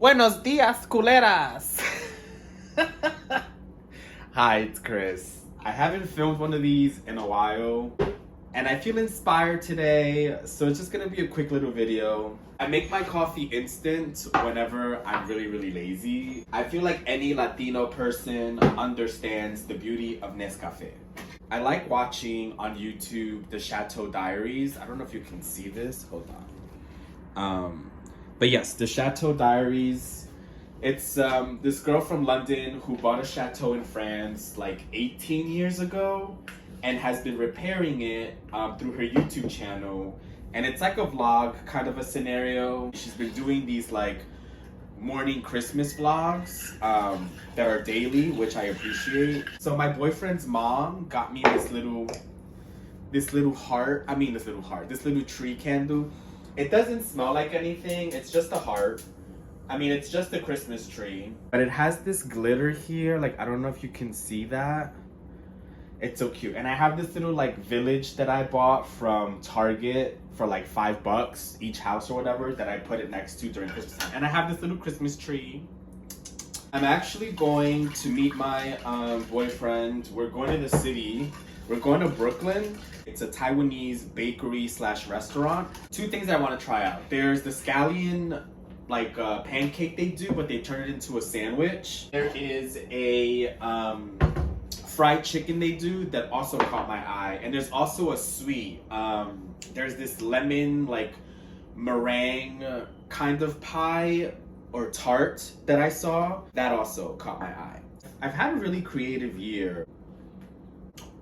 Buenos dias, culeras! Hi, it's Chris. I haven't filmed one of these in a while, and I feel inspired today, so it's just gonna be a quick little video. I make my coffee instant whenever I'm really lazy. I feel like any Latino person understands the beauty of Nescafe. I like watching on YouTube the Chateau Diaries. I don't know if you can see this. Hold on. But yes, the Chateau Diaries. It's this girl from London who bought a chateau in France like 18 years ago and has been repairing it through her YouTube channel. And it's like a vlog kind of a scenario. She's been doing these like morning Christmas vlogs that are daily, which I appreciate. So my boyfriend's mom got me this little tree candle. It doesn't smell like anything, it's just a heart. I mean, it's just a Christmas tree. But it has this glitter here, like I don't know if you can see that. It's so cute. And I have this little like village that I bought from Target for like $5 each house or whatever that I put it next to during Christmas time. And I have this little Christmas tree. I'm actually going to meet my boyfriend. We're going to the city. We're going to Brooklyn. It's a Taiwanese bakery slash restaurant. Two things I want to try out. There's the scallion like pancake they do, but they turn it into a sandwich. There is a fried chicken they do that also caught my eye. And there's also a sweet. There's this lemon like meringue kind of pie or tart that I saw that also caught my eye. I've had a really creative year.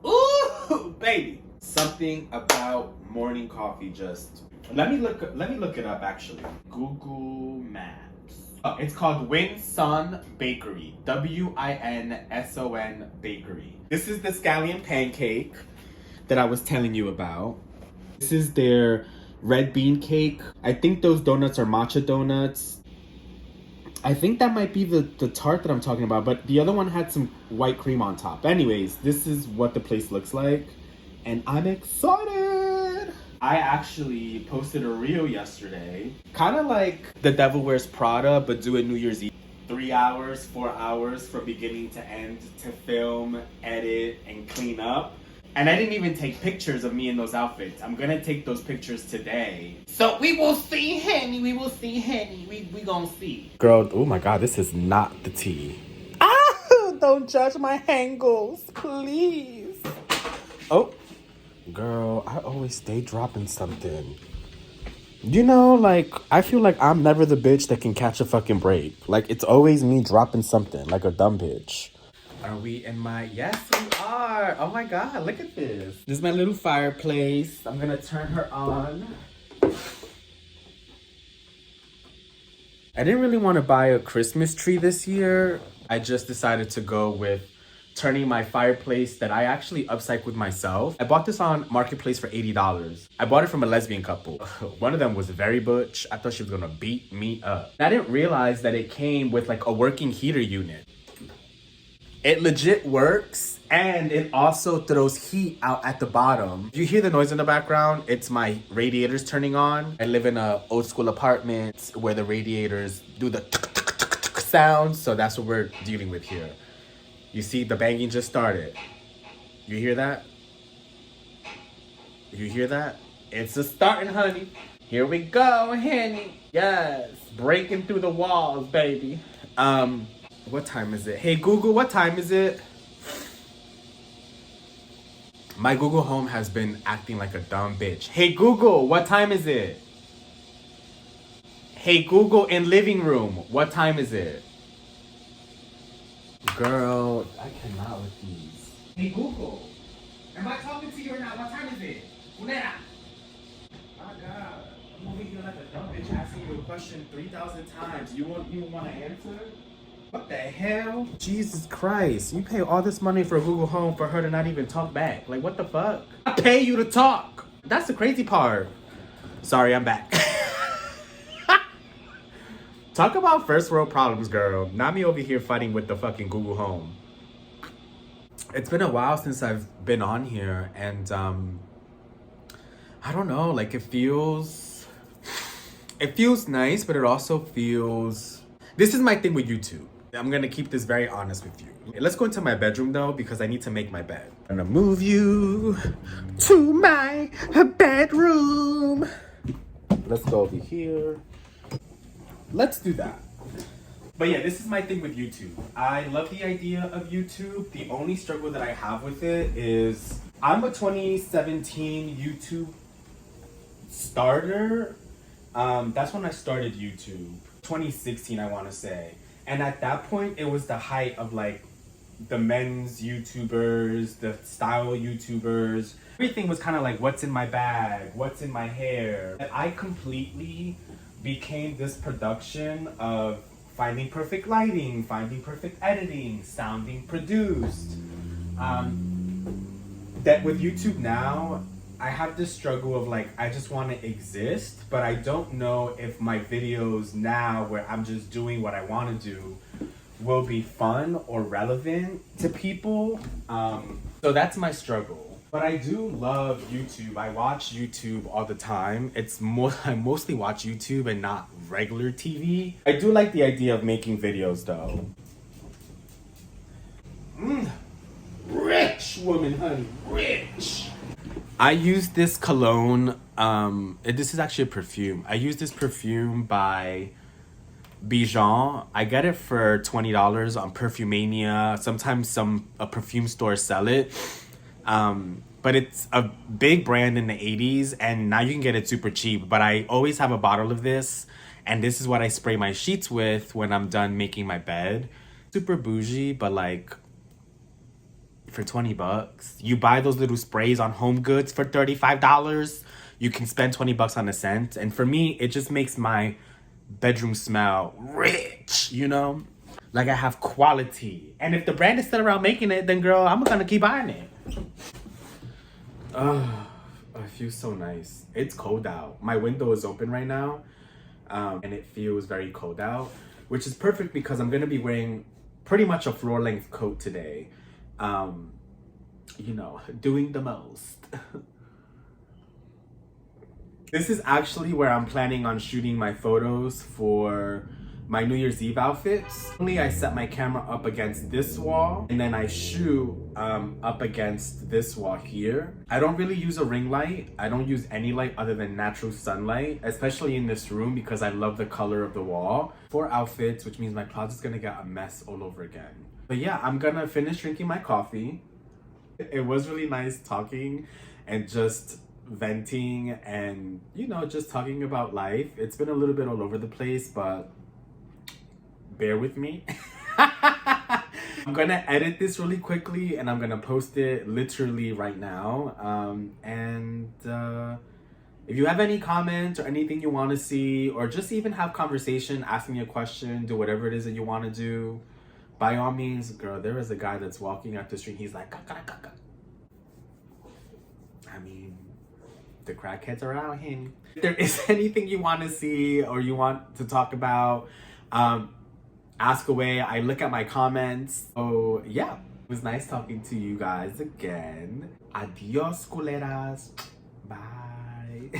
Ooh, baby. Something about morning coffee just... Let me look it up actually. Google Maps. Oh, it's called Winson Bakery. W-I-N-S-O-N Bakery. This is the scallion pancake that I was telling you about. This is their red bean cake. I think those donuts are matcha donuts. I think that might be the tart that I'm talking about, but the other one had some white cream on top. Anyways, this is what the place looks like, and I'm excited! I actually posted a reel yesterday, kind of like The Devil Wears Prada, but do it New Year's Eve. 3 hours, 4 hours from beginning to end to film, edit, and clean up. And I didn't even take pictures of me in those outfits. I'm gonna take those pictures today. So we will see, honey. We will see, honey. We gonna see. Girl, oh my God, this is not the tea. Ah, don't judge my angles, please. Oh, girl, I always stay dropping something. You know, like, I feel like I'm never the bitch that can catch a fucking break. Like, it's always me dropping something, like a dumb bitch. Are we in my... Yes, we are. Oh my God, look at this. This is my little fireplace. I'm gonna turn her on. I didn't really want to buy a Christmas tree this year. I just decided to go with turning my fireplace that I actually upcycled myself. I bought this on Marketplace for $80. I bought it from a lesbian couple. One of them was very butch. I thought she was gonna beat me up. I didn't realize that it came with like a working heater unit. It legit works, and it also throws heat out at the bottom. You hear the noise in the background? It's my radiators turning on. I live in a old school apartment where the radiators do the sound, so that's what we're dealing with here. You see, the banging just started. You hear that? You hear that? It's a starting, honey. Here we go, honey. Yes, breaking through the walls, baby. What time is it? Hey, Google, what time is it? My Google Home has been acting like a dumb bitch. Hey, Google, what time is it? Hey, Google, in living room, what time is it? Girl, I cannot with these. Hey, Google, am I talking to you or not? What time is it? Unera. My God, I'm over here like a dumb bitch asking you a question 3,000 times. You won't even want to answer? What the hell? Jesus Christ. You pay all this money for a Google Home for her to not even talk back. Like, what the fuck? I pay you to talk. That's the crazy part. Sorry, I'm back. Talk about first world problems, girl. Not me over here fighting with the fucking Google Home. It's been a while since I've been on here, and I don't know, like it feels nice, but it also feels This is my thing with YouTube. I'm gonna keep this very honest with you. Let's go into my bedroom though, because I need to make my bed. I'm gonna move you to my bedroom. Let's go over here. Let's do that. But yeah, this is my thing with YouTube. I love the idea of YouTube. The only struggle that I have with it is I'm a 2017 YouTube starter. That's when I started YouTube. 2016, I want to say. And at that point, it was the height of like the men's YouTubers, the style YouTubers. Everything was kind of like, what's in my bag? What's in my hair? And I completely became this production of finding perfect lighting, finding perfect editing, sounding produced. That with YouTube now, I have this struggle of like, I just want to exist, but I don't know if my videos now where I'm just doing what I want to do will be fun or relevant to people. So that's my struggle. But I do love YouTube. I watch YouTube all the time. I mostly watch YouTube and not regular TV. I do like the idea of making videos though. Rich woman, honey, rich. I use this cologne. This is actually a perfume. I use this perfume by Jkjk. I get it for $20 on Perfumania. Sometimes a perfume stores sell it. But it's a big brand in the 80s, and now you can get it super cheap. But I always have a bottle of this, and this is what I spray my sheets with when I'm done making my bed. Super bougie, but like for 20 bucks. You buy those little sprays on Home Goods for $35. You can spend 20 bucks on a scent. And for me, it just makes my bedroom smell rich, you know? Like I have quality. And if the brand is still around making it, then girl, I'm gonna keep buying it. It feels so nice. It's cold out. My window is open right now. And it feels very cold out, which is perfect because I'm gonna be wearing pretty much a floor length coat today. You know, doing the most. This is actually where I'm planning on shooting my photos for my New Year's Eve outfits. Only I set my camera up against this wall and then I shoot up against this wall here. I don't really use a ring light. I don't use any light other than natural sunlight, especially in this room because I love the color of the wall. 4 outfits, which means my closet's gonna get a mess all over again. But yeah, I'm gonna finish drinking my coffee. It was really nice talking and just venting and, you know, just talking about life. It's been a little bit all over the place, but bear with me. I'm gonna edit this really quickly and I'm gonna post it literally right now. If you have any comments or anything you want to see, or just even have conversation, ask me a question, do whatever it is that you want to do, by all means, girl, there is a guy that's walking up the street. He's like, "Kaka." I mean, the crackheads are out here. If there is anything you want to see or you want to talk about, ask away. I look at my comments. So yeah, it was nice talking to you guys again. Adios, culeras. Bye.